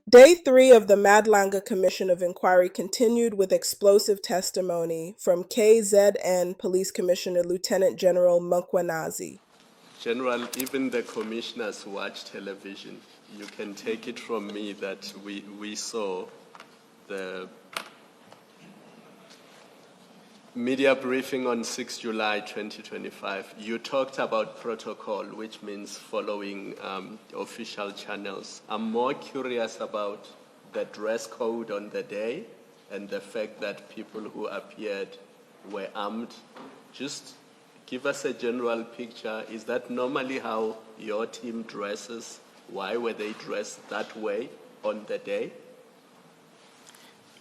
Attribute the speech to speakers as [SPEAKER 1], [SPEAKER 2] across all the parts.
[SPEAKER 1] Day 3 of the Madlanga Commission of Inquiry continued with explosive testimony from KZN Police Commissioner Lt General Mkhwanazi.
[SPEAKER 2] General, even the commissioners watch television. You can take it from me that we saw the media briefing on 6 July 2025. You talked about protocol, which means following official channels. I'm more curious about the dress code on the day and the fact that people who appeared were armed. Just give us a general picture. Is that normally how your team dresses? Why were they dressed that way on the day?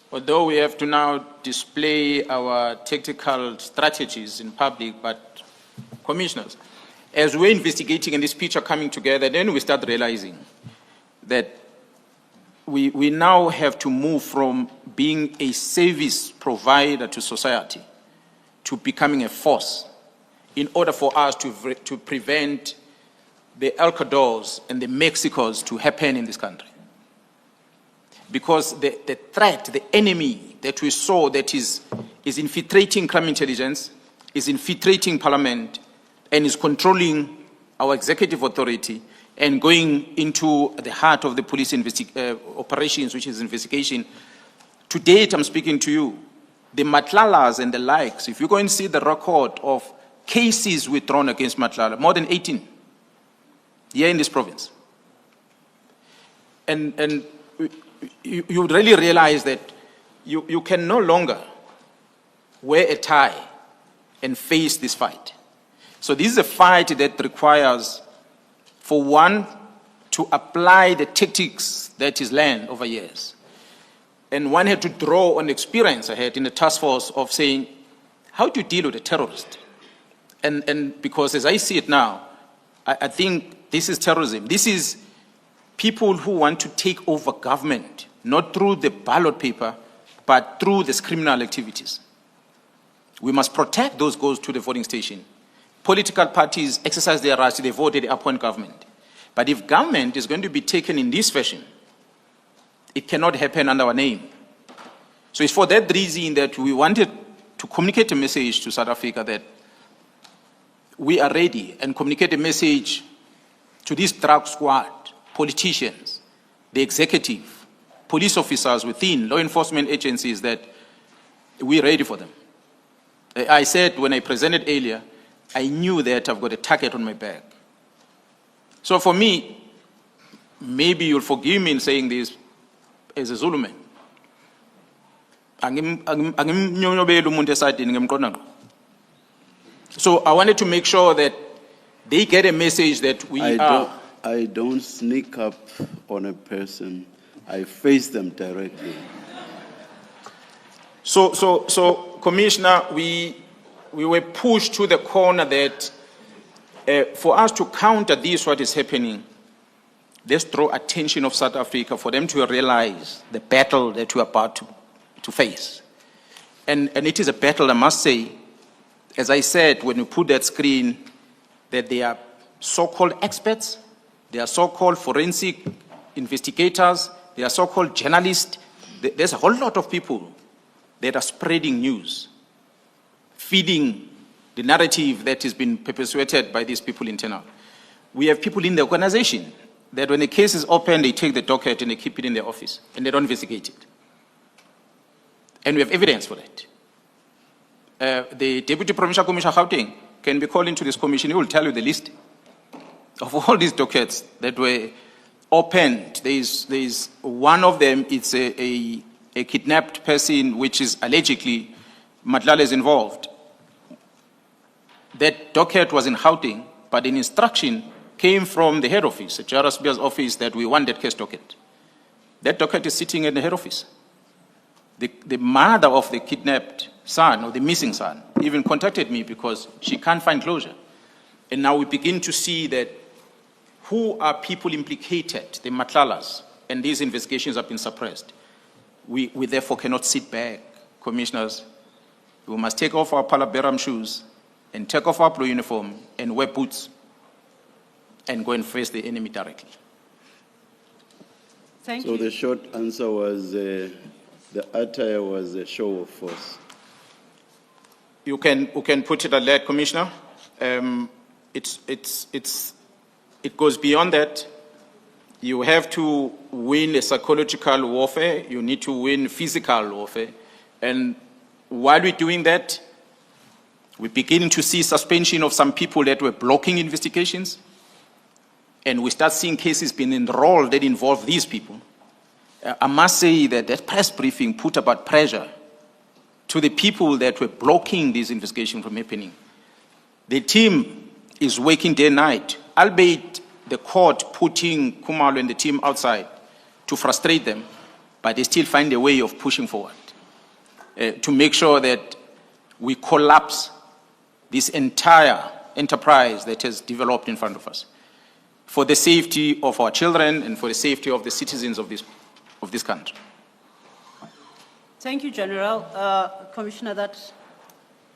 [SPEAKER 3] Although we have to now display our tactical strategies in public, but commissioners, as we're investigating and this picture coming together, then we start realizing that we now have to move from being a service provider to society to becoming a force in order for us to prevent the El Cadors and the Mexicos to happen in this country. Because the threat, the enemy that we saw that is infiltrating crime intelligence, is infiltrating parliament, and is controlling our executive authority and going into the heart of the police operations, which is investigation. To date, I'm speaking to you, the Matlalas and the likes, if you go and see the record of cases withdrawn against Matlala, more than 18 here in this province. And you really realize that you can no longer wear a tie and face this fight. So this is a fight that requires, for one, to apply the tactics that is learned over years. And one had to draw on experience I had in the task force of saying, how do you deal with a terrorist? And because as I see it now, I think this is terrorism. This is people who want to take over government, not through the ballot paper, but through these criminal activities. We must protect those who go to the voting station. Political parties exercise their rights, they vote, they appoint government. But if government is going to be taken in this fashion, it cannot happen under our name. So it's for that reason that we wanted to communicate a message to South Africa that we are ready, and communicate a message to this drug squad, politicians, the executive, police officers within law enforcement agencies, that we're ready for them. I said when I presented earlier, I knew that I've got a target on my back. So for me, maybe you'll forgive me in saying this as a Zulu man. Angim'nyonyobeli umuntu esayidini Ngimqonda Ngqo. So I wanted to make sure that they get a message that
[SPEAKER 4] I don't sneak up on a person. I face them directly.
[SPEAKER 3] So Commissioner, we were pushed to the corner that for us to counter this, what is happening, let's draw attention of South Africa for them to realize the battle that we're about to face. And it is a battle, I must say, as I said, when you put that screen, that they are so-called experts, they are so-called forensic investigators, they are so-called journalists. There's a whole lot of people that are spreading news, feeding the narrative that has been perpetuated by these people internal. We have people in the organization that when the case is open, they take the docket and they keep it in their office and they don't investigate it. And we have evidence for that. The Deputy Provincial Commissioner Gauteng can be called into this commission. He will tell you the list of all these dockets that were opened. There is one of them, it's a kidnapped person which is allegedly Madlala is involved. That docket was in Gauteng, but an instruction came from the head office, the JRSB's office, that we want that case docket. That docket is sitting in the head office. The mother of the kidnapped son, or the missing son, even contacted me because she can't find closure. And now we begin to see that who are people implicated, the Matlalas, and these investigations have been suppressed. We therefore cannot sit back, commissioners. We must take off our palaberam shoes and take off our blue uniform and wear boots and go and face the enemy directly.
[SPEAKER 5] Thank
[SPEAKER 4] So
[SPEAKER 5] you.
[SPEAKER 4] the short answer was the attire was a show of force.
[SPEAKER 3] You can put it at that, Commissioner. It goes beyond that. You have to win a psychological warfare. You need to win physical warfare. And while we're doing that, we're beginning to see suspension of some people that were blocking investigations. And we start seeing cases being enrolled that involve these people. I must say that that press briefing put about pressure to the people that were blocking this investigation from happening. The team is working day and night, albeit the court putting Khumalo and the team outside to frustrate them, but they still find a way of pushing forward to make sure that we collapse this entire enterprise that has developed in front of us for the safety of our children and for the safety of the citizens of this country.
[SPEAKER 5] Thank you, General. Commissioner, that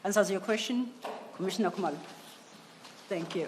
[SPEAKER 5] answers your question. Commissioner Khumalo. Thank you.